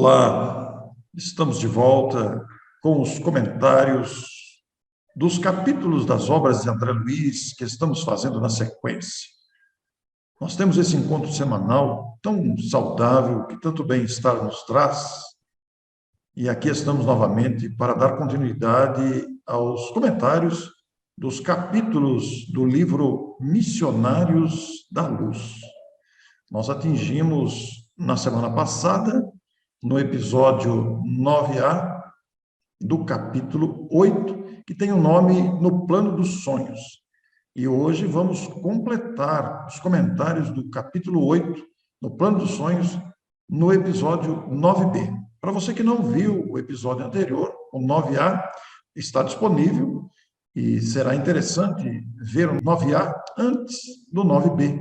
Olá, estamos de volta com os comentários dos capítulos das obras de André Luiz que estamos fazendo na sequência. Nós temos esse encontro semanal tão saudável, que tanto bem-estar nos traz, e aqui estamos novamente para dar continuidade aos comentários dos capítulos do livro Missionários da Luz. Nós atingimos, na semana passada, no episódio 9A, do capítulo 8, que tem o nome No Plano dos Sonhos. E hoje vamos completar os comentários do capítulo 8, No Plano dos Sonhos, no episódio 9B. Para você que não viu o episódio anterior, o 9A está disponível e será interessante ver o 9A antes do 9B,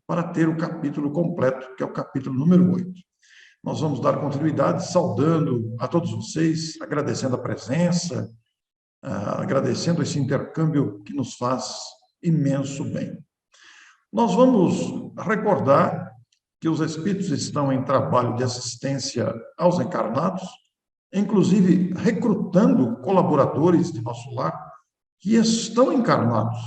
para ter o capítulo completo, que é o capítulo número 8. Nós vamos dar continuidade, saudando a todos vocês, agradecendo a presença, agradecendo esse intercâmbio que nos faz imenso bem. Nós vamos recordar que os espíritos estão em trabalho de assistência aos encarnados, inclusive recrutando colaboradores de nosso lar que estão encarnados.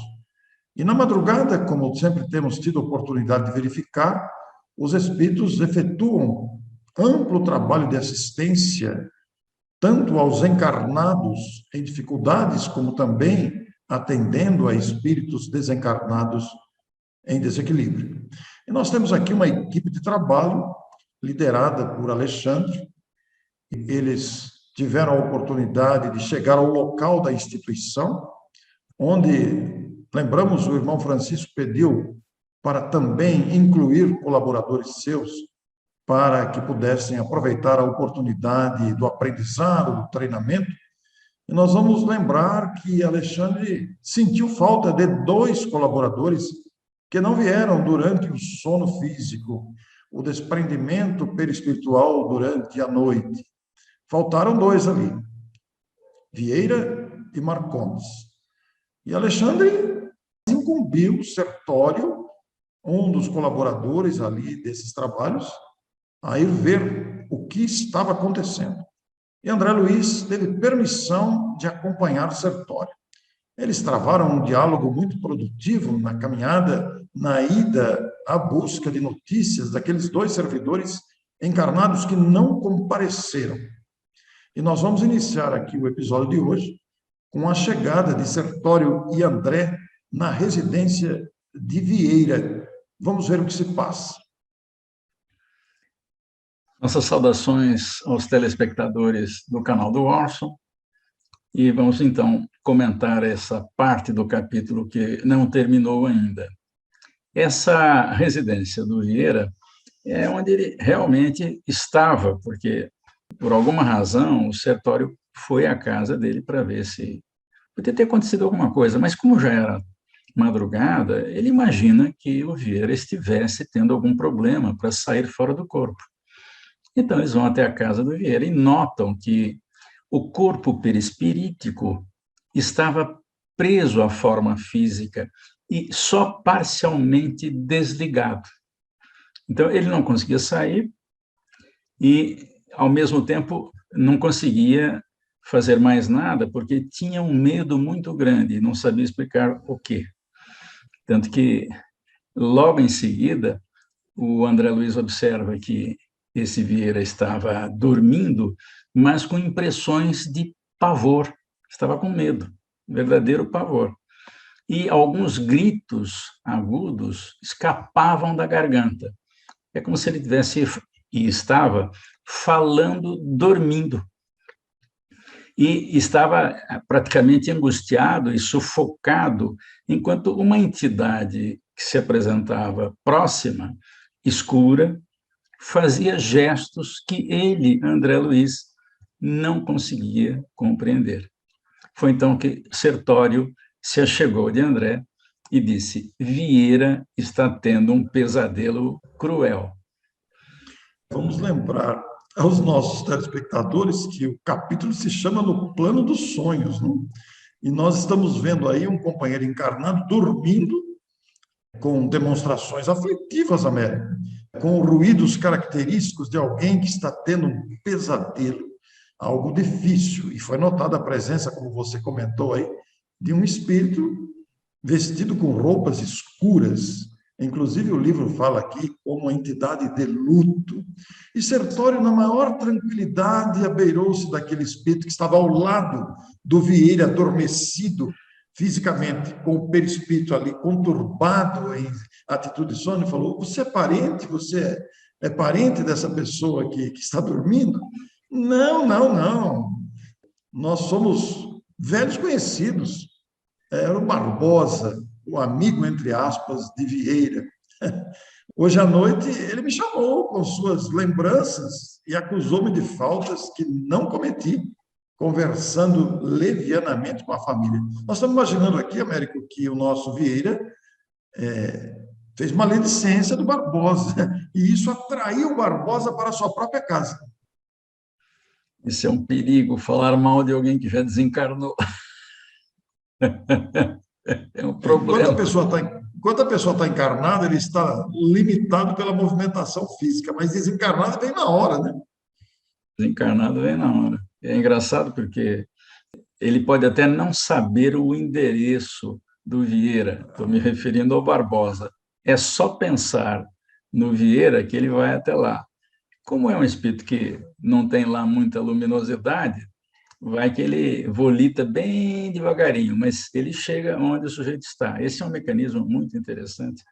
E na madrugada, como sempre temos tido oportunidade de verificar, os espíritos efetuam amplo trabalho de assistência, tanto aos encarnados em dificuldades, como também atendendo a espíritos desencarnados em desequilíbrio. E nós temos aqui uma equipe de trabalho liderada por Alexandre. Eles tiveram a oportunidade de chegar ao local da instituição, onde, lembramos, o irmão Francisco pediu para também incluir colaboradores seus, para que pudessem aproveitar a oportunidade do aprendizado, do treinamento. E nós vamos lembrar que Alexandre sentiu falta de 2 colaboradores que não vieram durante o sono físico, o desprendimento perispiritual durante a noite. Faltaram 2 ali, Vieira e Marcondes. E Alexandre incumbiu Sertório, um dos colaboradores ali desses trabalhos, a ir ver o que estava acontecendo. E André Luiz teve permissão de acompanhar Sertório. Eles travaram um diálogo muito produtivo na caminhada, na ida à busca de notícias daqueles 2 servidores encarnados que não compareceram. E nós vamos iniciar aqui o episódio de hoje com a chegada de Sertório e André na residência de Vieira. Vamos ver o que se passa. Nossas saudações aos telespectadores do canal do Orson, e vamos então comentar essa parte do capítulo que não terminou ainda. Essa residência do Vieira é onde ele realmente estava, porque por alguma razão o Sertório foi à casa dele para ver se podia ter acontecido alguma coisa, mas como já era madrugada, ele imagina que o Vieira estivesse tendo algum problema para sair fora do corpo. Então, eles vão até a casa do Vieira e notam que o corpo perispirítico estava preso à forma física e só parcialmente desligado. Então, ele não conseguia sair e, ao mesmo tempo, não conseguia fazer mais nada porque tinha um medo muito grande e não sabia explicar o quê. Tanto que, logo em seguida, o André Luiz observa que esse Vieira estava dormindo, mas com impressões de pavor, estava com medo, verdadeiro pavor. E alguns gritos agudos escapavam da garganta. É como se ele tivesse e estava falando, dormindo. E estava praticamente angustiado e sufocado, enquanto uma entidade que se apresentava próxima, escura, fazia gestos que ele, André Luiz, não conseguia compreender. Foi então que Sertório se achegou de André e disse: Vieira está tendo um pesadelo cruel. Vamos lembrar aos nossos telespectadores que o capítulo se chama No Plano dos Sonhos, não? E nós estamos vendo aí um companheiro encarnado dormindo com demonstrações aflitivas, América. com ruídos característicos de alguém que está tendo um pesadelo, algo difícil. E foi notada a presença, como você comentou aí, de um espírito vestido com roupas escuras. Inclusive, o livro fala aqui como uma entidade de luto. E Sertório, na maior tranquilidade, abeirou-se daquele espírito que estava ao lado do Vieira, adormecido fisicamente, com o perispírito ali conturbado em atitude de sono, e falou: você é parente? Você é parente dessa pessoa que está dormindo? Não, não, não. Nós somos velhos conhecidos. Era o Barbosa, o amigo, entre aspas, de Vieira. Hoje à noite ele me chamou com suas lembranças e acusou-me de faltas que não cometi, conversando levianamente com a família. Nós estamos imaginando aqui, Américo, que o nosso Vieira fez uma maledicência do Barbosa, e isso atraiu o Barbosa para a sua própria casa. Isso é um perigo, falar mal de alguém que já desencarnou. É um problema. Enquanto a pessoa está encarnada, ele está limitado pela movimentação física, mas desencarnado vem na hora, né? Desencarnado vem na hora. É engraçado porque ele pode até não saber o endereço do Vieira, estou me referindo ao Barbosa. É só pensar no Vieira que ele vai até lá. Como é um espírito que não tem lá muita luminosidade, vai que ele volita bem devagarinho, mas ele chega onde o sujeito está. Esse é um mecanismo muito interessante.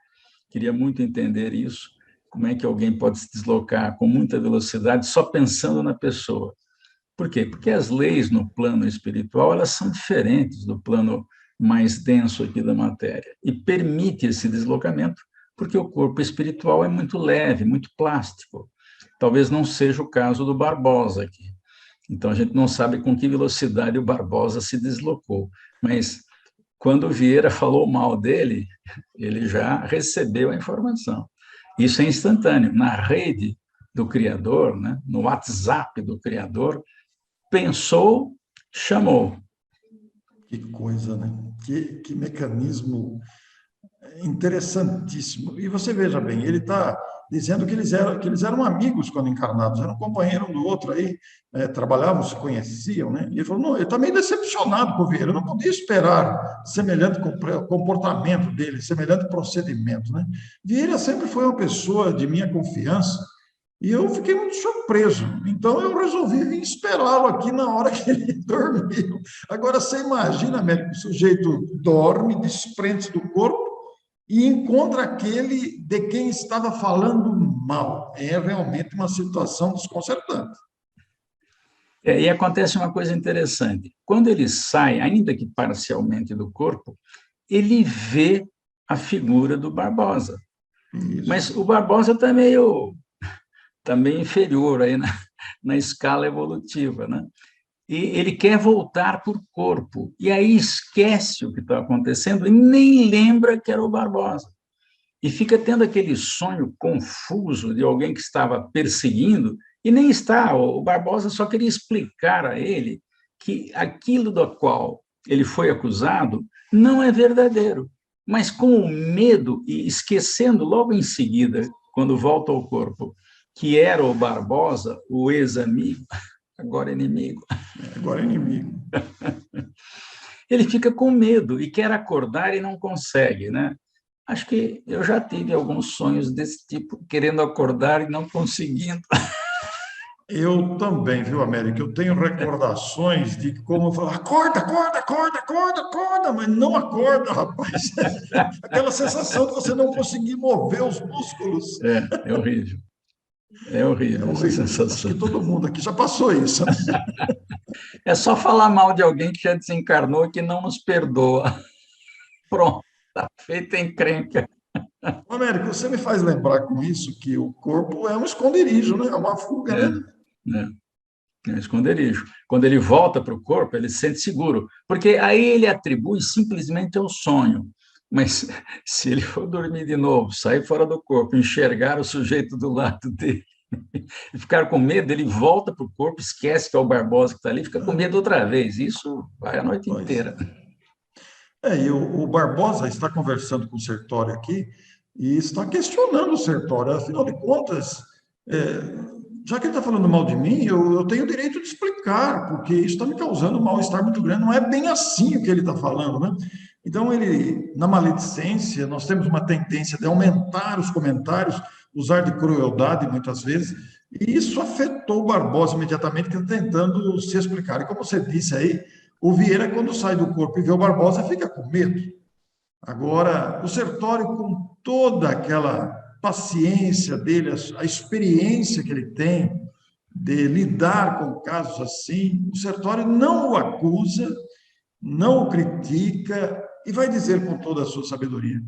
Queria muito entender isso, como é que alguém pode se deslocar com muita velocidade só pensando na pessoa. Por quê? Porque as leis no plano espiritual, elas são diferentes do plano mais denso aqui da matéria, e permite esse deslocamento porque o corpo espiritual é muito leve, muito plástico. Talvez não seja o caso do Barbosa aqui. Então, a gente não sabe com que velocidade o Barbosa se deslocou, mas quando o Vieira falou mal dele, ele já recebeu a informação. Isso é instantâneo. Na rede do Criador, né, no WhatsApp do Criador, pensou, chamou. Que coisa, né? Que mecanismo interessantíssimo. E você veja bem, ele está dizendo que eles eram amigos quando encarnados, eram companheiros um do outro aí, trabalhavam, se conheciam, né? E ele falou: não, ele está meio decepcionado com o Vieira, eu não podia esperar semelhante comportamento dele, semelhante procedimento, né? Vieira sempre foi uma pessoa de minha confiança, e eu fiquei muito surpreso. Então, eu resolvi vir esperá-lo aqui na hora que ele dormiu. Agora, você imagina, Américo, o sujeito dorme, desprende do corpo e encontra aquele de quem estava falando mal. É realmente uma situação desconcertante. E acontece uma coisa interessante. Quando ele sai, ainda que parcialmente do corpo, ele vê a figura do Barbosa. Isso. Mas o Barbosa está meio inferior aí na escala evolutiva, né? E ele quer voltar para o corpo, e aí esquece o que está acontecendo e nem lembra que era o Barbosa. E fica tendo aquele sonho confuso de alguém que estava perseguindo, e nem está. O Barbosa só queria explicar a ele que aquilo do qual ele foi acusado não é verdadeiro. Mas com o medo e esquecendo logo em seguida, quando volta ao corpo, que era o Barbosa, o ex-amigo, agora inimigo. Agora é inimigo. Ele fica com medo e quer acordar e não consegue, né? Acho que eu já tive alguns sonhos desse tipo, querendo acordar e não conseguindo. Eu também, viu, América? Eu tenho recordações de como eu falo: acorda, acorda, acorda, acorda, acorda, mas não acorda, rapaz. Aquela sensação de você não conseguir mover os músculos. É horrível. É É horrível essa horrível. Acho sensação. que todo mundo aqui já passou isso, né? É só falar mal de alguém que já desencarnou e que não nos perdoa. Pronto, está feita a encrenca. Américo, você me faz lembrar com isso que o corpo é um esconderijo, né? É uma fuga, É, né? é um esconderijo. Quando ele volta para o corpo, ele se sente seguro, porque aí ele atribui simplesmente ao sonho. Mas se ele for dormir de novo, sair fora do corpo, enxergar o sujeito do lado dele e ficar com medo, ele volta para o corpo, esquece que é o Barbosa que está ali, fica com medo outra vez. Isso vai a noite Pois inteira. é. E o Barbosa está conversando com o Sertório aqui, e está questionando o Sertório. Afinal de contas, já que ele está falando mal de mim, eu tenho o direito de explicar, porque isso está me causando um mal-estar muito grande. Não é bem assim o que ele está falando, né? Então, ele, na maledicência, nós temos uma tendência de aumentar os comentários, usar de crueldade muitas vezes, e isso afetou o Barbosa imediatamente, que está tentando se explicar. E como você disse aí, o Vieira, quando sai do corpo e vê o Barbosa, fica com medo. Agora, o Sertório, com toda aquela paciência dele, a experiência que ele tem de lidar com casos assim, o Sertório não o acusa, não o critica e vai dizer com toda a sua sabedoria.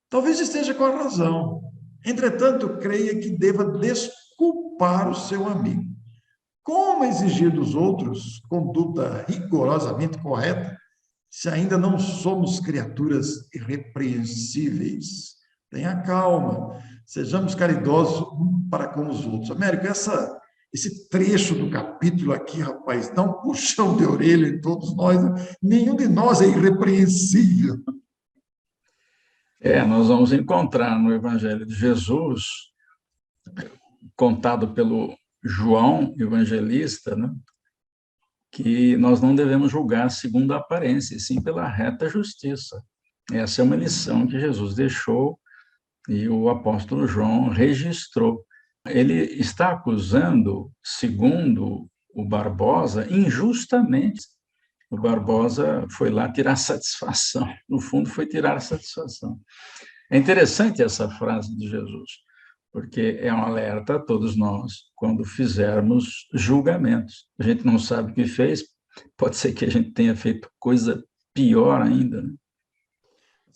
Talvez esteja com a razão. Entretanto, creia que deva desculpar o seu amigo. Como exigir dos outros conduta rigorosamente correta se ainda não somos criaturas irrepreensíveis? Tenha calma, sejamos caridosos um para com os outros. Américo, esse trecho do capítulo aqui, rapaz, dá um puxão de orelha em todos nós. Nenhum de nós é irrepreensível. Nós vamos encontrar no Evangelho de Jesus, contado pelo João Evangelista, né, que nós não devemos julgar segundo a aparência, e sim pela reta justiça. Essa é uma lição que Jesus deixou e o apóstolo João registrou. Ele está acusando, segundo o Barbosa, injustamente. O Barbosa foi lá tirar satisfação, no fundo foi tirar satisfação. É interessante essa frase de Jesus, porque é um alerta a todos nós quando fizermos julgamentos. A gente não sabe o que fez, pode ser que a gente tenha feito coisa pior ainda, né?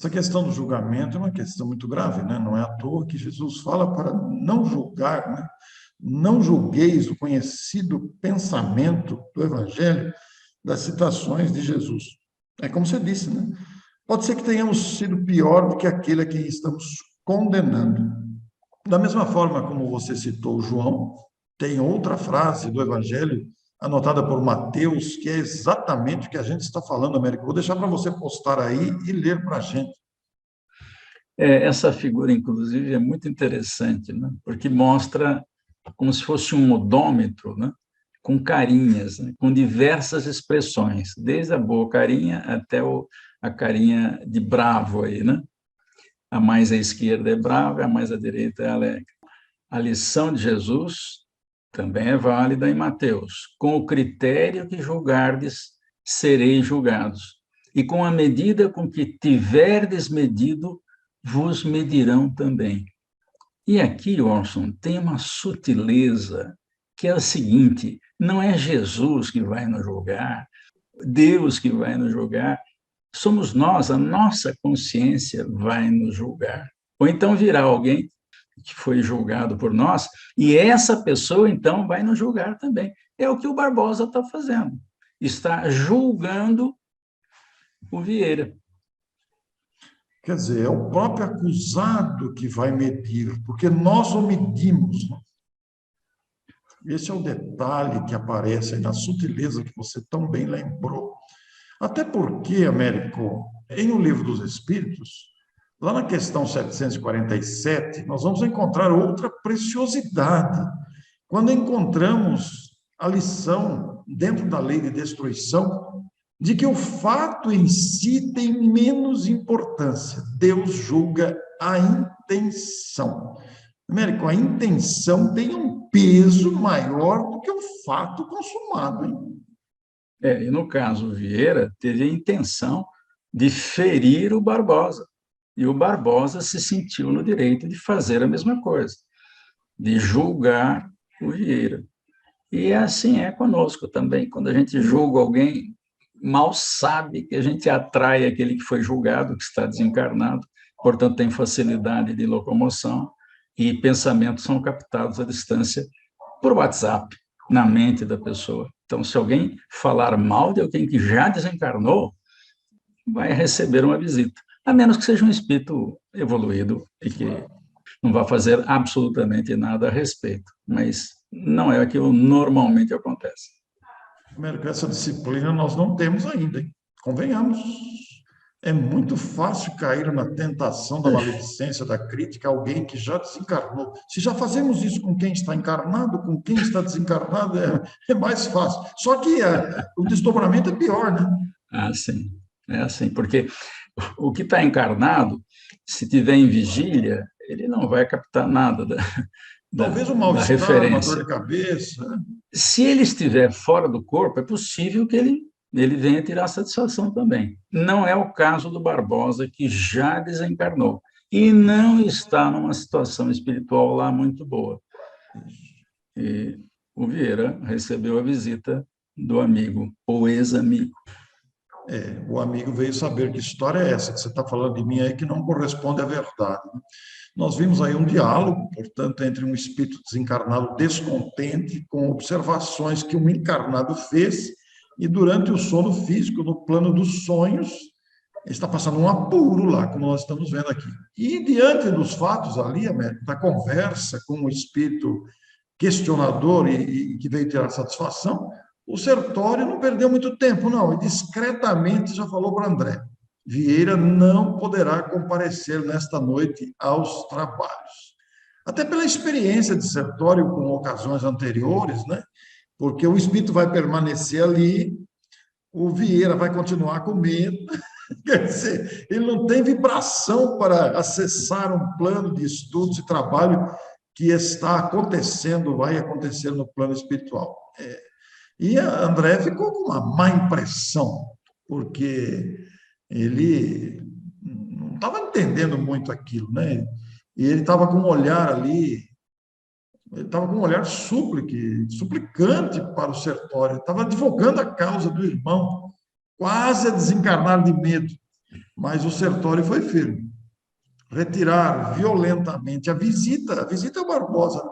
Essa questão do julgamento é uma questão muito grave, né? Não é à toa que Jesus fala para não julgar, né? Não julgueis o conhecido pensamento do Evangelho das citações de Jesus. É como você disse, né? Pode ser que tenhamos sido pior do que aquele a quem estamos condenando. Da mesma forma como você citou João, tem outra frase do Evangelho anotada por Mateus, que é exatamente o que a gente está falando, Américo. Vou deixar para você postar aí e ler para a gente. Essa figura, inclusive, é muito interessante, né? Porque mostra como se fosse um odômetro, né? Com carinhas, né? Com diversas expressões, desde a boa carinha até a carinha de bravo aí, né? A mais à esquerda é brava, a mais à direita é alegre. A lição de Jesus também é válida em Mateus. Com o critério que julgardes, sereis julgados. E com a medida com que tiverdes medido, vos medirão também. E aqui, Orson, tem uma sutileza, que é a seguinte: não é Jesus que vai nos julgar, Deus que vai nos julgar, somos nós, a nossa consciência vai nos julgar. Ou então virá alguém que foi julgado por nós, e essa pessoa, então, vai nos julgar também. É o que o Barbosa está fazendo. Está julgando o Vieira. Quer dizer, é o próprio acusado que vai medir, porque nós o medimos. Esse é o detalhe que aparece aí na sutileza que você tão bem lembrou. Até porque, Américo, em O Livro dos Espíritos, lá na questão 747, nós vamos encontrar outra preciosidade. Quando encontramos a lição dentro da lei de destruição, de que o fato em si tem menos importância. Deus julga a intenção. Américo, a intenção tem um peso maior do que o fato consumado, hein? E no caso, o Vieira teve a intenção de ferir o Barbosa. E o Barbosa se sentiu no direito de fazer a mesma coisa, de julgar o Vieira. E assim é conosco também. Quando a gente julga alguém, mal sabe que a gente atrai aquele que foi julgado, que está desencarnado, portanto, tem facilidade de locomoção e pensamentos são captados à distância por WhatsApp, na mente da pessoa. Então, se alguém falar mal de alguém que já desencarnou, vai receber uma visita, a menos que seja um espírito evoluído e que não vá fazer absolutamente nada a respeito. Mas não é aquilo que normalmente acontece. Américo, essa disciplina nós não temos ainda, hein? Convenhamos. É muito fácil cair na tentação da maledicência, da crítica, a alguém que já desencarnou. Se já fazemos isso com quem está encarnado, com quem está desencarnado, é mais fácil. Só que o desdobramento é pior, né? Ah, sim. É assim, porque o que está encarnado, se tiver em vigília, ele não vai captar nada Talvez um da mal-estar, uma dor referência. de cabeça, né? Se ele estiver fora do corpo, é possível que ele venha tirar satisfação também. Não é o caso do Barbosa, que já desencarnou e não está numa situação espiritual lá muito boa. E o Vieira recebeu a visita do amigo, ou ex-amigo. O amigo veio saber que história é essa que você está falando de mim aí, que não corresponde à verdade, né? Nós vimos aí um diálogo, portanto, entre um espírito desencarnado descontente com observações que um encarnado fez e durante o sono físico, no plano dos sonhos, ele está passando um apuro lá, como nós estamos vendo aqui. E diante dos fatos ali, Américo, da conversa com o espírito questionador e que veio tirar satisfação, o Sertório não perdeu muito tempo, não, e discretamente já falou para André: Vieira não poderá comparecer nesta noite aos trabalhos. Até pela experiência de Sertório com ocasiões anteriores, né? Porque o espírito vai permanecer ali, o Vieira vai continuar com medo, quer dizer, ele não tem vibração para acessar um plano de estudos e trabalho que está acontecendo, vai acontecer no plano espiritual. E a André ficou com uma má impressão, porque ele não estava entendendo muito aquilo, né? E ele estava com um olhar ali, ele estava com um olhar suplicante para o Sertório, estava advogando a causa do irmão, quase a desencarnar de medo. Mas o Sertório foi firme. Retirar violentamente a visita ao Barbosa,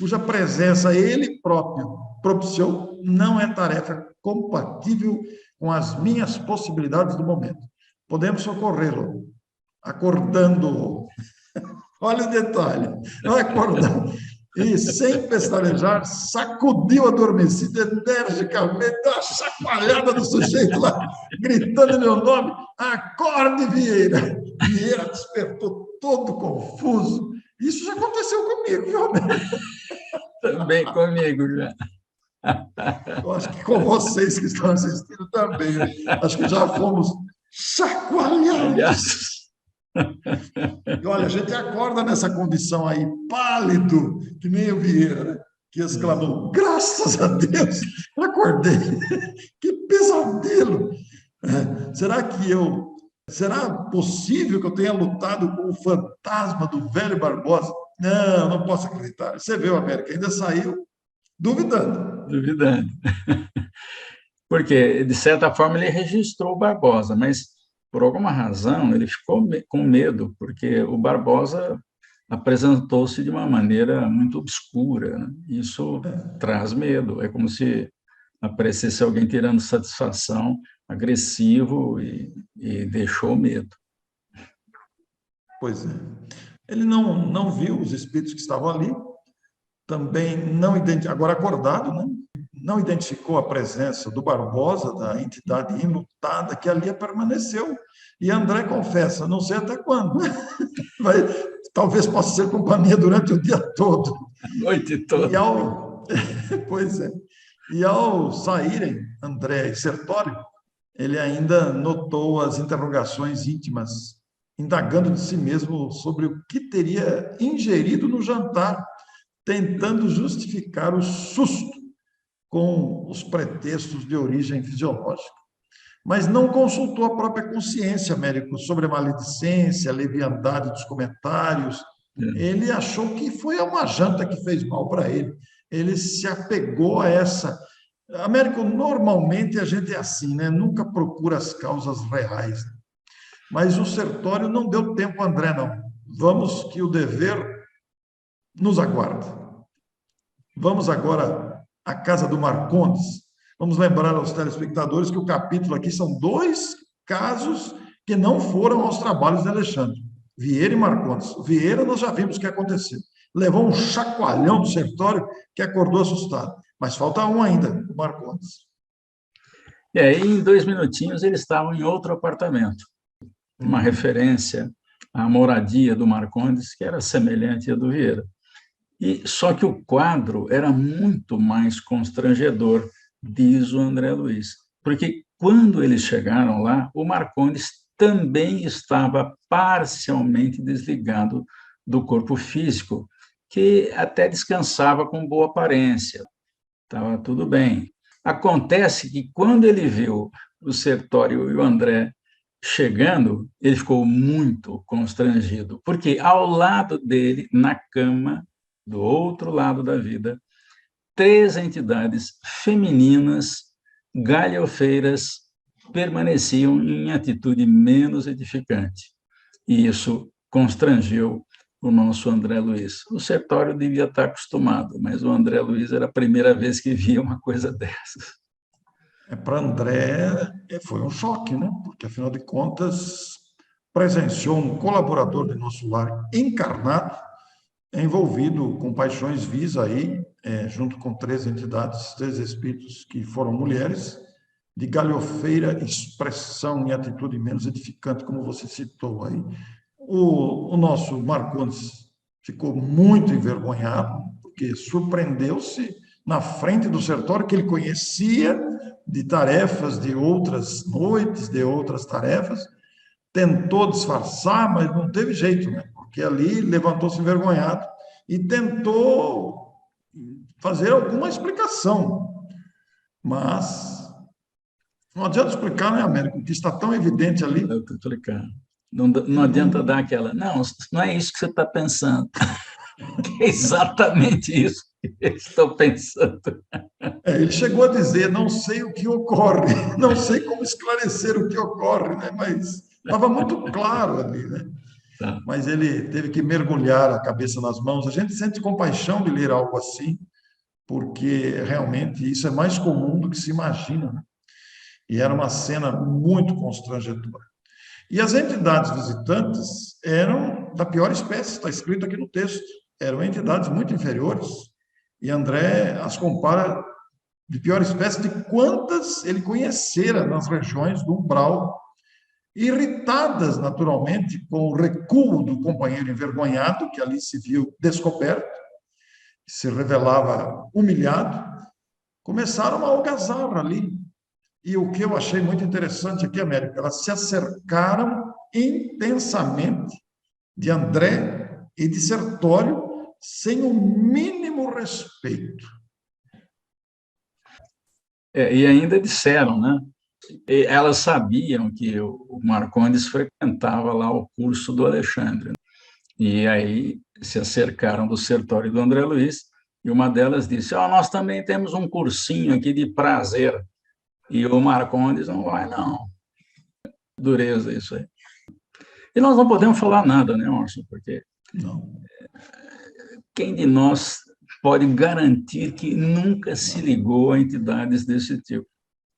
cuja presença ele próprio propiciou, não é tarefa compatível com as minhas possibilidades do momento. Podemos socorrê-lo, acordando-o. Olha o detalhe, não acordando. E, sem pestanejar, sacudiu adormecido energicamente, deu uma chacoalhada do sujeito lá, gritando meu nome: acorde, Vieira! Vieira despertou todo confuso. Isso já aconteceu comigo, viu? Também comigo já. Eu acho que com vocês que estão assistindo também, né? Acho que já fomos chacoalhados. Aliás, E olha, a gente acorda nessa condição aí, pálido, que nem o Vieira, né? Que exclamou: graças a Deus, acordei. Que pesadelo! Será que será possível que eu tenha lutado com o fantasma do velho Barbosa? Não, não posso acreditar. Você vê, o América ainda saiu duvidando. duvidando. Porque, de certa forma, ele registrou o Barbosa, mas, por alguma razão, ele ficou com medo, porque o Barbosa apresentou-se de uma maneira muito obscura, né? Isso traz medo. É como se aparecesse alguém tirando satisfação, agressivo e deixou medo. Pois é. Ele não viu os espíritos que estavam ali, também não identificou, agora acordado, né? Não identificou a presença do Barbosa, da entidade enlutada que ali permaneceu. E André confessa: não sei até quando. Vai, talvez possa ser companhia durante o dia todo. A noite E toda. pois é. E ao saírem, André e Sertório, ele ainda notou as interrogações íntimas, indagando de si mesmo sobre o que teria ingerido no jantar, tentando justificar o susto com os pretextos de origem fisiológica. Mas não consultou a própria consciência, Américo, sobre a maledicência, a leviandade dos comentários. Ele achou que foi uma janta que fez mal para ele. Ele se apegou a essa. Américo, normalmente a gente é assim, né? Nunca procura as causas reais. Mas o Sertório não deu tempo a André, não. Vamos que o dever nos aguarda. Vamos agora à casa do Marcondes. Vamos lembrar aos telespectadores que o capítulo aqui são 2 casos que não foram aos trabalhos de Alexandre, Vieira e Marcondes. Vieira, nós já vimos o que aconteceu. Levou um chacoalhão do Sertório que acordou assustado. Mas falta um ainda, o Marcondes. E aí, em 2 minutinhos, eles estavam em outro apartamento. uma referência à moradia do Marcondes, que era semelhante à do Vieira. Só que o quadro era muito mais constrangedor, diz o André Luiz, porque quando eles chegaram lá, o Marcondes também estava parcialmente desligado do corpo físico, que até descansava com boa aparência, estava tudo bem. Acontece que quando ele viu o Sertório e o André chegando, ele ficou muito constrangido, porque ao lado dele, na cama, do outro lado da vida, 3 entidades femininas, galhofeiras, permaneciam em atitude menos edificante. E isso constrangeu o nosso André Luiz. O Sertório devia estar acostumado, mas o André Luiz era a primeira vez que via uma coisa dessas. Para André foi um choque, né? Porque, afinal de contas, presenciou um colaborador de nosso lar encarnado, envolvido com paixões vis aí, junto com 3 entidades, 3 espíritos que foram mulheres, de galhofeira, expressão e atitude menos edificante, como você citou aí. O nosso Marcondes ficou muito envergonhado, porque surpreendeu-se na frente do Sertório, que ele conhecia de tarefas de outras noites, de outras tarefas, tentou disfarçar, mas não teve jeito, né? Porque ali levantou-se envergonhado e tentou fazer alguma explicação. Mas não adianta explicar, né, Américo? Que está tão evidente ali. Eu estou explicando. Não adianta dar aquela. Não é isso que você está pensando. É exatamente isso que eu estou pensando. Ele chegou a dizer: não sei o que ocorre, não sei como esclarecer o que ocorre, né? Mas estava muito claro ali, né? Tá. Mas ele teve que mergulhar a cabeça nas mãos. A gente sente compaixão de ler algo assim, porque realmente isso é mais comum do que se imagina, né? E era uma cena muito constrangedora. E as entidades visitantes eram da pior espécie, está escrito aqui no texto. Eram entidades muito inferiores. E André as compara de pior espécie de quantas ele conhecera nas regiões do umbral, irritadas naturalmente com o recuo do companheiro envergonhado, que ali se viu descoberto, se revelava humilhado, começaram uma algazarra ali. E o que eu achei muito interessante aqui, América, elas se acercaram intensamente de André e de Sertório sem o mínimo respeito. E ainda disseram, né? Elas sabiam que o Marcondes frequentava lá o curso do Alexandre. E aí se acercaram do Sertório e do André Luiz, e uma delas disse: nós também temos um cursinho aqui de prazer. E o Marcondes não vai, não. Dureza isso aí. E nós não podemos falar nada, né, Orson? Porque não. Quem de nós pode garantir que nunca se ligou a entidades desse tipo?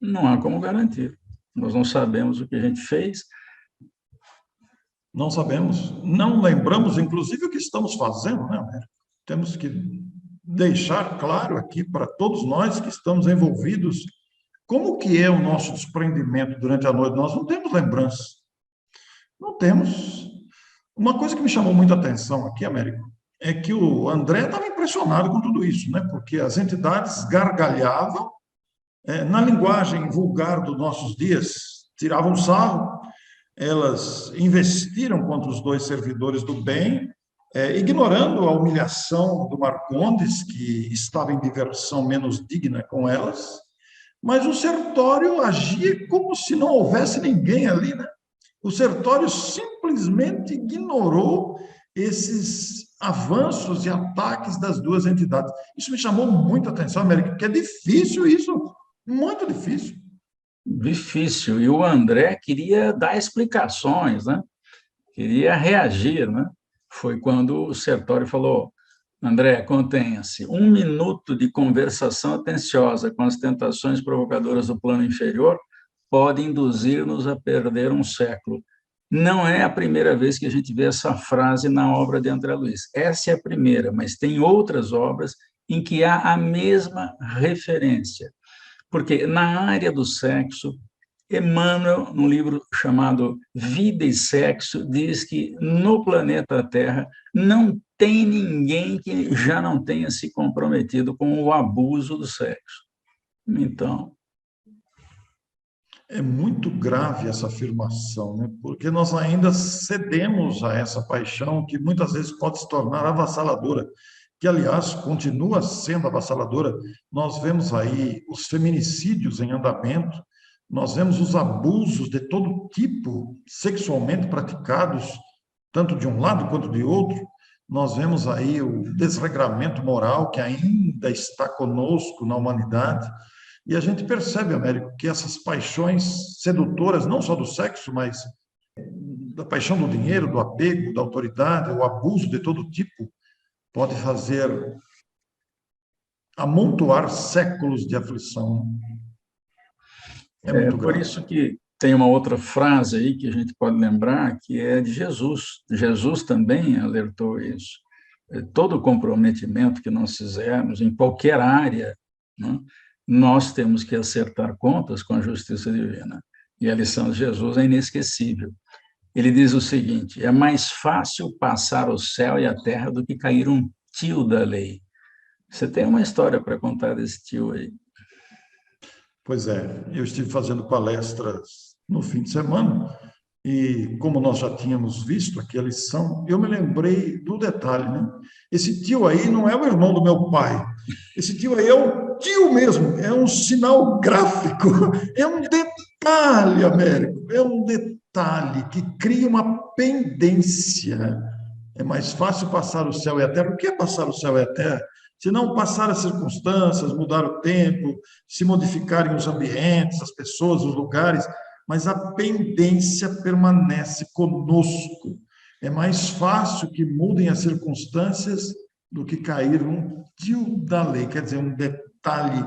Não há como garantir. Nós não sabemos o que a gente fez. Não sabemos, não lembramos, inclusive, o que estamos fazendo, né, Américo? Temos que deixar claro aqui para todos nós que estamos envolvidos como que é o nosso desprendimento durante a noite. Nós não temos lembrança. Não temos. Uma coisa que me chamou muita atenção aqui, Américo, é que o André estava impressionado com tudo isso, né? Porque as entidades gargalhavam, na linguagem vulgar dos nossos dias, tiravam sarro, elas investiram contra os 2 servidores do bem, ignorando a humilhação do Marcondes, que estava em diversão menos digna com elas, mas o Sertório agia como se não houvesse ninguém ali, né? O Sertório simplesmente ignorou esses avanços e ataques das 2 entidades. Isso me chamou muita atenção, América, porque é difícil isso, muito difícil. Difícil. E o André queria dar explicações, né? Queria reagir, né? Foi quando o Sertório falou: André, contenha-se. 1 minuto de conversação atenciosa com as tentações provocadoras do plano inferior pode induzir-nos a perder um século. Não é a primeira vez que a gente vê essa frase na obra de André Luiz. Essa é a primeira, mas tem outras obras em que há a mesma referência. Porque na área do sexo, Emmanuel, num livro chamado Vida e Sexo, diz que no planeta Terra não tem ninguém que já não tenha se comprometido com o abuso do sexo. Então, é muito grave essa afirmação, né? Porque nós ainda cedemos a essa paixão que muitas vezes pode se tornar avassaladora, que, aliás, continua sendo avassaladora. Nós vemos aí os feminicídios em andamento, nós vemos os abusos de todo tipo sexualmente praticados, tanto de um lado quanto de outro. Nós vemos aí o desregramento moral que ainda está conosco na humanidade. E a gente percebe, Américo, que essas paixões sedutoras, não só do sexo, mas da paixão do dinheiro, do apego, da autoridade, o abuso de todo tipo, pode fazer amontoar séculos de aflição. É é muito por grave. isso que tem uma outra frase aí que a gente pode lembrar, que é de Jesus. Jesus também alertou isso. Todo comprometimento que nós fizermos em qualquer área, né, nós temos que acertar contas com a justiça divina. E a lição de Jesus é inesquecível. Ele diz o seguinte: é mais fácil passar o céu e a terra do que cair um tio da lei. Você tem uma história para contar desse tio aí? Pois é, eu estive fazendo palestras no fim de semana e, como nós já tínhamos visto aqui a lição, eu me lembrei do detalhe, né? Esse tio aí não é o irmão do meu pai. Esse tio aí é um tio mesmo, é um sinal gráfico, é um detalhe, Américo, é um detalhe que cria uma pendência. É mais fácil passar o céu e a terra. O que é passar o céu e a terra? Se não passar as circunstâncias, mudar o tempo, se modificarem os ambientes, as pessoas, os lugares, mas a pendência permanece conosco. É mais fácil que mudem as circunstâncias do que cair um tio da lei, quer dizer, um detalhe.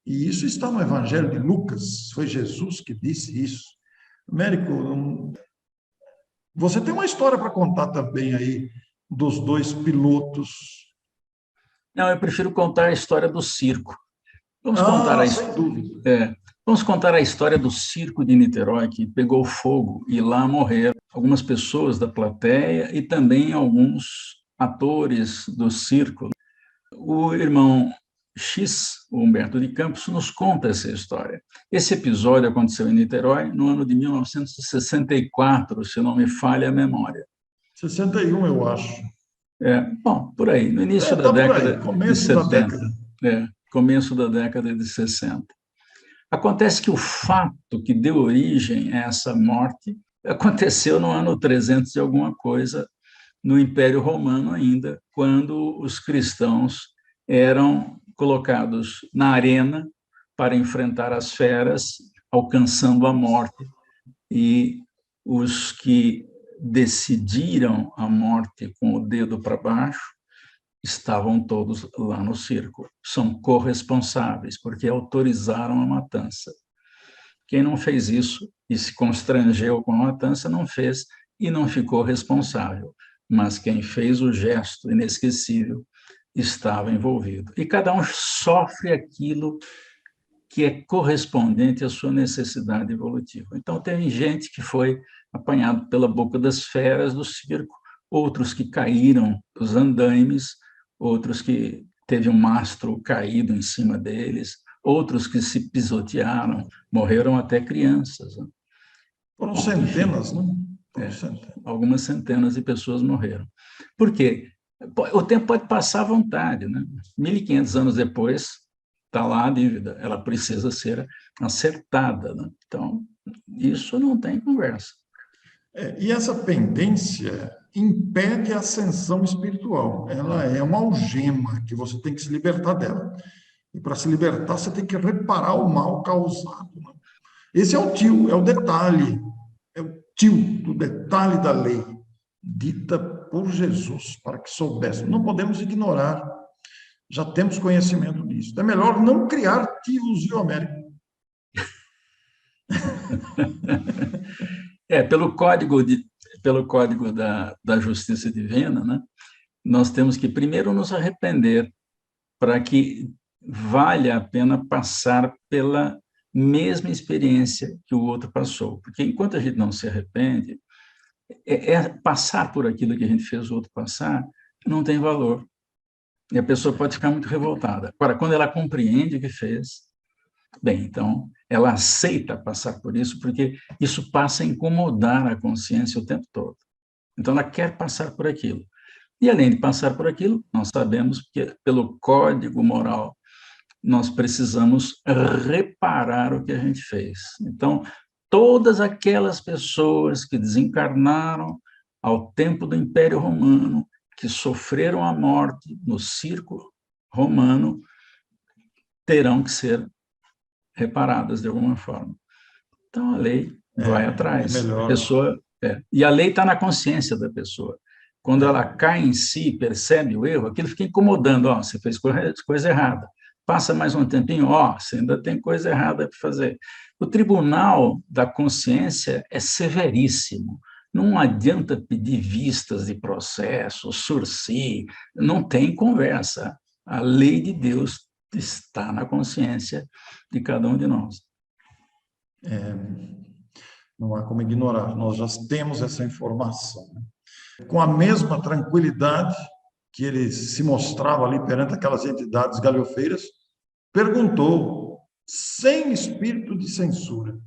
E isso está no Evangelho de Lucas, foi Jesus que disse isso. Américo, você tem uma história para contar também aí dos dois pilotos. Não, eu prefiro contar a história do circo. Vamos contar Ah, sem dúvida. vamos contar a história do circo de Niterói, que pegou fogo e lá morreram algumas pessoas da plateia e também alguns atores do circo. O irmão X, o Humberto de Campos, nos conta essa história. Esse episódio aconteceu em Niterói no ano de 1964, se não me falha a memória. 61, eu acho. Bom, por aí, no início da Tá por aí, década de começo da 70, década. começo da década de 60. Acontece que o fato que deu origem a essa morte aconteceu no ano 300 e alguma coisa, no Império Romano ainda, quando os cristãos eram colocados na arena para enfrentar as feras, alcançando a morte, e os que decidiram a morte com o dedo para baixo estavam todos lá no circo. São corresponsáveis, porque autorizaram a matança. Quem não fez isso e se constrangeu com a matança, não fez e não ficou responsável. Mas quem fez o gesto inesquecível estava envolvido. E cada um sofre aquilo que é correspondente à sua necessidade evolutiva. Então, teve gente que foi apanhado pela boca das feras do circo, outros que caíram dos andaimes, outros que teve um mastro caído em cima deles, outros que se pisotearam, morreram até crianças. Né? Foram Bom, enfim, centenas, né? Foram centenas. algumas centenas de pessoas morreram. Por quê? O tempo pode passar à vontade, né? 1.500 anos depois, está lá a dívida, ela precisa ser acertada. Né? Então, isso não tem conversa. E essa pendência impede a ascensão espiritual. Ela é uma algema que você tem que se libertar dela. E para se libertar, você tem que reparar o mal causado. Né? Esse é o tio, é o detalhe, é o tio do detalhe da lei, dita por Jesus, para que soubéssemos. Não podemos ignorar, já temos conhecimento disso. É melhor não criar tios, viu, Américo? Pelo código da justiça divina, né, nós temos que primeiro nos arrepender para que valha a pena passar pela mesma experiência que o outro passou. Porque enquanto a gente não se arrepende, passar por aquilo que a gente fez o outro passar, não tem valor. E a pessoa pode ficar muito revoltada. Agora, quando ela compreende o que fez, bem, então, ela aceita passar por isso, porque isso passa a incomodar a consciência o tempo todo. Então, ela quer passar por aquilo. E, além de passar por aquilo, nós sabemos que, pelo código moral, nós precisamos reparar o que a gente fez. Então, todas aquelas pessoas que desencarnaram ao tempo do Império Romano, que sofreram a morte no circo romano, terão que ser reparadas de alguma forma. Então, a lei vai atrás. Melhor. A pessoa, e a lei está na consciência da pessoa. Quando ela cai em si, percebe o erro, aquilo fica incomodando. Ó, você fez coisa errada. Passa mais um tempinho, ó, você ainda tem coisa errada para fazer. O tribunal da consciência é severíssimo. Não adianta pedir vistas de processo, sursi, não tem conversa. A lei de Deus está na consciência de cada um de nós. Não há como ignorar, nós já temos essa informação. Com a mesma tranquilidade que ele se mostrava ali perante aquelas entidades galhofeiras, perguntou, sem espírito de censura,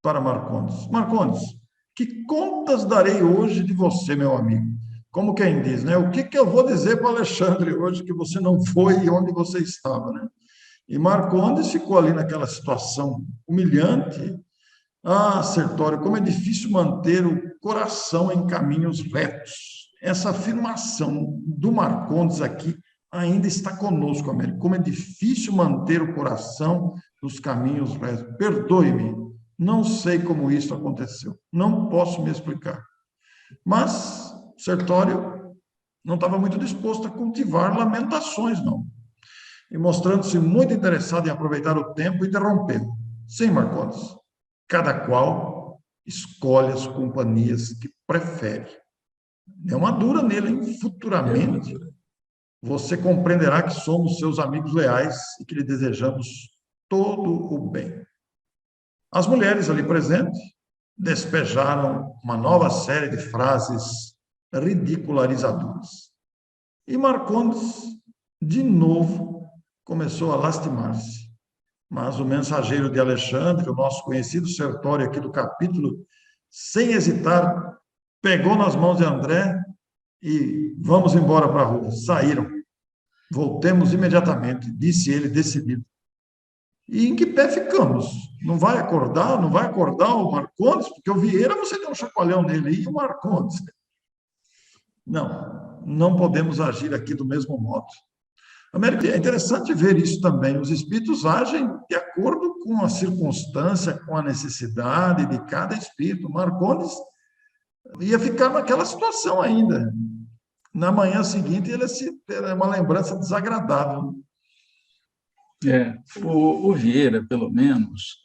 para Marcondes: Marcondes, que contas darei hoje de você, meu amigo? Como quem diz, né? O que eu vou dizer para Alexandre hoje que você não foi onde você estava, né? E Marcondes ficou ali naquela situação humilhante. Ah, Sertório, como é difícil manter o coração em caminhos retos. Essa afirmação do Marcondes aqui ainda está conosco, Américo. Como é difícil manter o coração nos caminhos retos. Perdoe-me, não sei como isso aconteceu. Não posso me explicar. Mas Sertório não estava muito disposto a cultivar lamentações, não. E mostrando-se muito interessado em aproveitar o tempo, interrompeu. Sim, Marcondes, cada qual escolhe as companhias que prefere. É uma dura nele, hein? Futuramente, você compreenderá que somos seus amigos leais e que lhe desejamos todo o bem. As mulheres ali presentes despejaram uma nova série de frases ridicularizadoras. E Marcondes, de novo, começou a lastimar-se. Mas o mensageiro de Alexandre, o nosso conhecido Sertório aqui do capítulo, sem hesitar, pegou nas mãos de André e vamos embora para a rua. Saíram. Voltemos imediatamente, disse ele decidido. E em que pé ficamos? Não vai acordar? Não vai acordar o Marcondes? Porque o Vieira, você deu um chacoalhão nele, e o Marcondes? Não, não podemos agir aqui do mesmo modo. Américo, é interessante ver isso também. Os espíritos agem de acordo com a circunstância, com a necessidade de cada espírito. Marcondes ia ficar naquela situação ainda. Na manhã seguinte, ele era uma lembrança desagradável. O Vieira, pelo menos,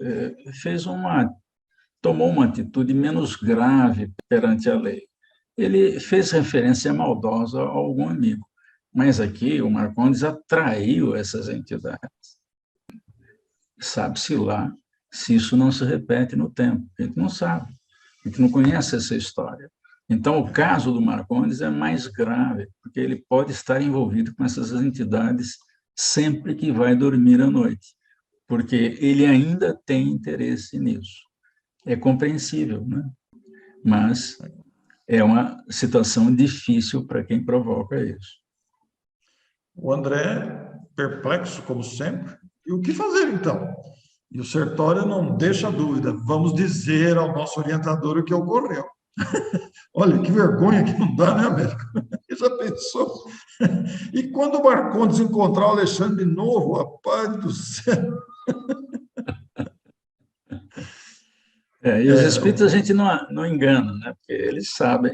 tomou uma atitude menos grave perante a lei. Ele fez referência maldosa a algum amigo, mas aqui o Marcondes atraiu essas entidades. Sabe-se lá se isso não se repete no tempo. A gente não sabe, a gente não conhece essa história. Então, o caso do Marcondes é mais grave, porque ele pode estar envolvido com essas entidades sempre que vai dormir à noite, porque ele ainda tem interesse nisso. É compreensível, né? Mas é uma situação difícil para quem provoca isso. O André, perplexo, como sempre, e o que fazer, então? E o Sertório não deixa dúvida, vamos dizer ao nosso orientador o que ocorreu. Olha, que vergonha que não dá, né, Américo? Já pensou? E quando o Marcondes encontrar o Alexandre de novo, rapaz do céu. E os espíritos a gente não engana, né? Porque eles sabem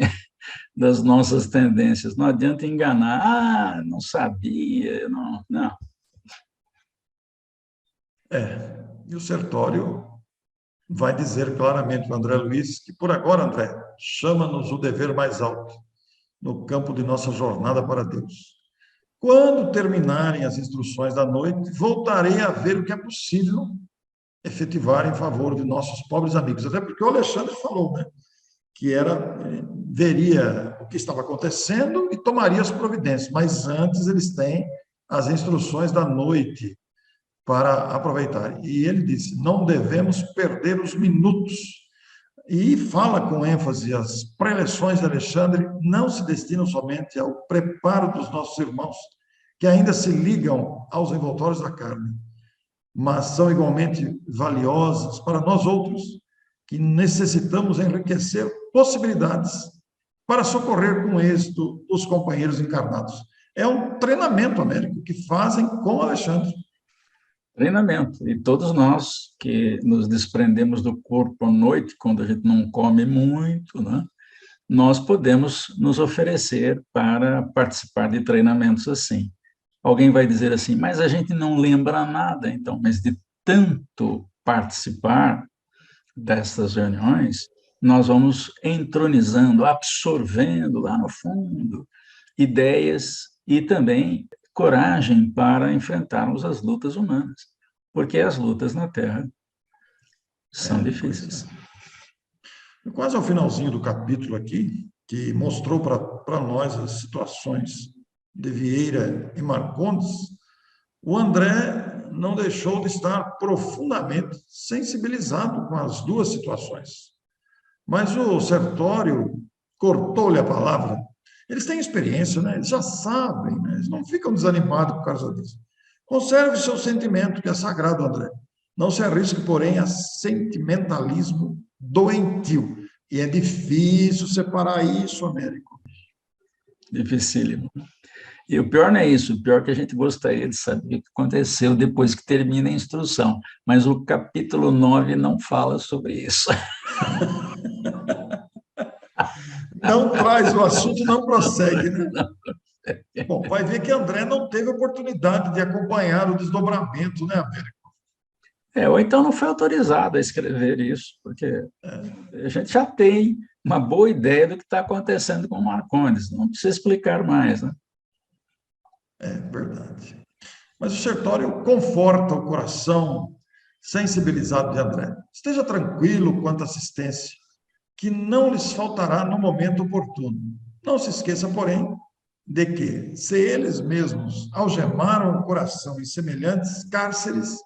das nossas tendências. Não adianta enganar. Ah, não sabia, não. E o Sertório vai dizer claramente para o André Luiz que, por agora, André, chama-nos o dever mais alto no campo de nossa jornada para Deus. Quando terminarem as instruções da noite, voltarei a ver o que é possível efetivar em favor de nossos pobres amigos. Até porque o Alexandre falou, né, que veria o que estava acontecendo e tomaria as providências, mas antes eles têm as instruções da noite para aproveitar. E ele disse: não devemos perder os minutos. E fala com ênfase: as preleções de Alexandre não se destinam somente ao preparo dos nossos irmãos, que ainda se ligam aos envoltórios da carne, mas são igualmente valiosas para nós outros, que necessitamos enriquecer possibilidades para socorrer com êxito os companheiros encarnados. É um treinamento, Américo, que fazem com Alexandre. Treinamento. E todos nós que nos desprendemos do corpo à noite, quando a gente não come muito, né, nós podemos nos oferecer para participar de treinamentos assim. Alguém vai dizer assim, mas a gente não lembra nada, então, mas de tanto participar dessas reuniões, nós vamos entronizando, absorvendo lá no fundo ideias e também coragem para enfrentarmos as lutas humanas, porque as lutas na Terra são difíceis. Quase ao finalzinho do capítulo aqui, que mostrou para nós as situações de Vieira e Marcondes, o André não deixou de estar profundamente sensibilizado com as duas situações. Mas o Sertório cortou-lhe a palavra. Eles têm experiência, né? Eles já sabem, né? Eles não ficam desanimados por causa disso. Conserve seu sentimento, que é sagrado, André. Não se arrisque, porém, a sentimentalismo doentio. E é difícil separar isso, Américo. Dificílimo. E o pior não é isso, o pior é que a gente gostaria de saber o que aconteceu depois que termina a instrução, mas o capítulo 9 não fala sobre isso. Não traz, o assunto não prossegue, né? Bom, vai ver que André não teve oportunidade de acompanhar o desdobramento, né, Américo? Ou então não foi autorizado a escrever isso, porque a gente já tem uma boa ideia do que está acontecendo com o Marcondes, não precisa explicar mais, né? É verdade. Mas o Sertório conforta o coração sensibilizado de André. Esteja tranquilo quanto à assistência, que não lhes faltará no momento oportuno. Não se esqueça, porém, de que, se eles mesmos algemaram o coração em semelhantes cárceres,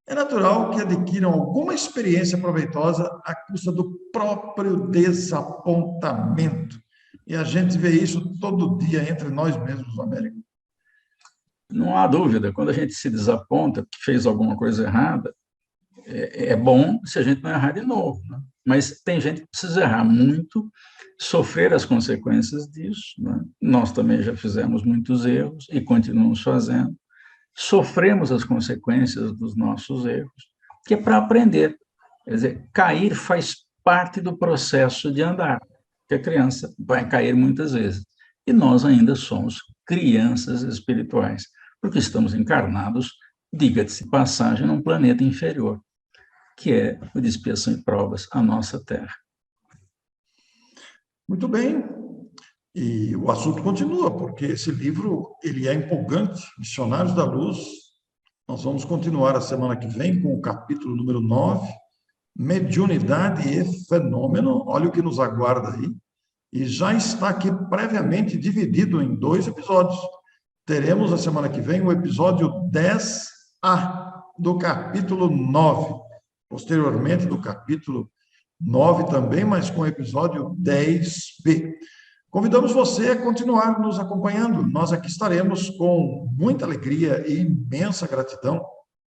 é natural que adquiram alguma experiência proveitosa à custa do próprio desapontamento. E a gente vê isso todo dia entre nós mesmos, Américo. Não há dúvida, quando a gente se desaponta, que fez alguma coisa errada, é bom se a gente não errar de novo, né? Mas tem gente que precisa errar muito, sofrer as consequências disso, né? Nós também já fizemos muitos erros e continuamos fazendo. Sofremos as consequências dos nossos erros, que é para aprender. Quer dizer, cair faz parte do processo de andar, que a criança vai cair muitas vezes. E nós ainda somos crianças espirituais, porque estamos encarnados, diga-se de passagem, num planeta inferior, que é o de expiação e provas, a nossa Terra. Muito bem. E o assunto continua, porque esse livro ele é empolgante, Missionários da Luz. Nós vamos continuar a semana que vem com o capítulo número 9, Mediunidade e Fenômeno. Olha o que nos aguarda aí. E já está aqui previamente dividido em 2 episódios. Teremos a semana que vem o episódio 10A do capítulo 9. Posteriormente, do capítulo 9 também, mas com o episódio 10B. Convidamos você a continuar nos acompanhando. Nós aqui estaremos com muita alegria e imensa gratidão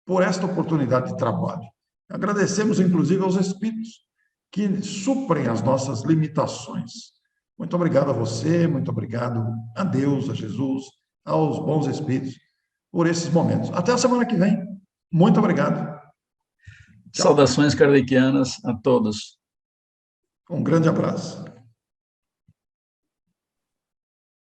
por esta oportunidade de trabalho. Agradecemos, inclusive, aos espíritos que suprem as nossas limitações. Muito obrigado a você, muito obrigado a Deus, a Jesus, aos bons espíritos por esses momentos. Até a semana que vem. Muito obrigado. Tchau. Saudações kardecianas a todos. Um grande abraço.